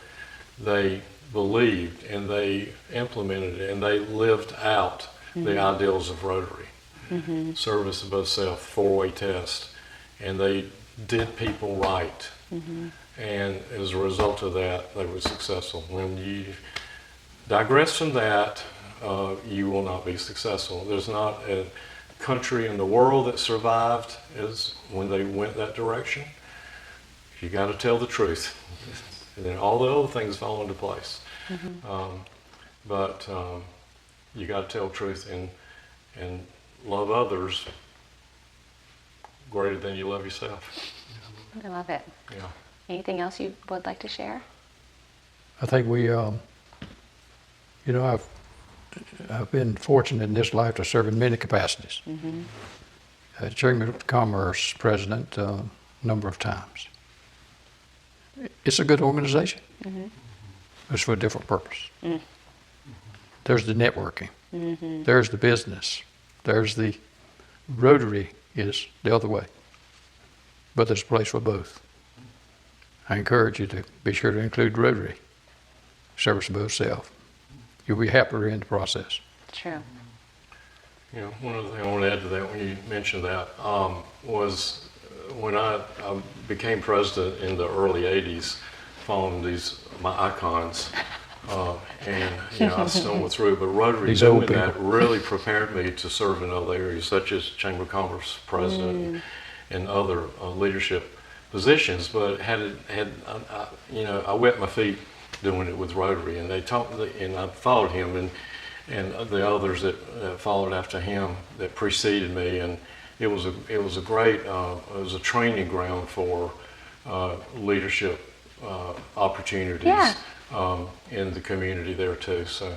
They believed and they implemented it and they lived out the ideals of Rotary. Service above self, four-way test, and they did people right. And as a result of that, they were successful. When you digress from that, you will not be successful. There's not a country in the world that survived as when they went that direction. You got to tell the truth, and then all the other things fall into place. But you got to tell the truth and love others greater than you love yourself. I love it. Yeah. Anything else you would like to share? I think we, I've been fortunate in this life to serve in many capacities. Chamber of Commerce president a number of times. It's a good organization. It's for a different purpose. There's the networking. There's the business. There's the Rotary is the other way. But there's a place for both. I encourage you to be sure to include Rotary, service above self. You'll be happier in the process. True. You know, one other thing I want to add to that when you mentioned that was when I became president in the early 80s, following my icons, and you know, I stumbled through, but Rotary doing that really prepared me to serve in other areas, such as Chamber of Commerce president and other leadership positions. But you know, I wet my feet doing it with Rotary, and they taught me, and I followed him, and the others that followed after him that preceded me, and it was a great it was a training ground for leadership opportunities in the community there too. So,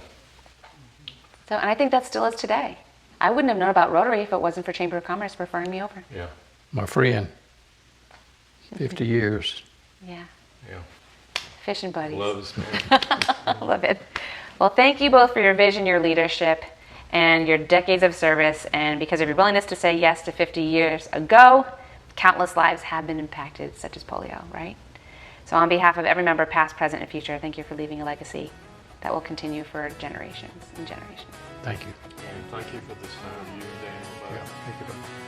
and I think that still is today. I wouldn't have known about Rotary if it wasn't for Chamber of Commerce referring me over. Yeah. My friend, 50 years. Yeah. Yeah. Fishing buddies. Love this man. I love it. Well, thank you both for your vision, your leadership, and your decades of service. And because of your willingness to say yes to 50 years ago, countless lives have been impacted, such as polio, right? So on behalf of every member, past, present, and future, thank you for leaving a legacy that will continue for generations and generations. Thank you. And thank you for this time, you and Daniel. Yeah, thank you.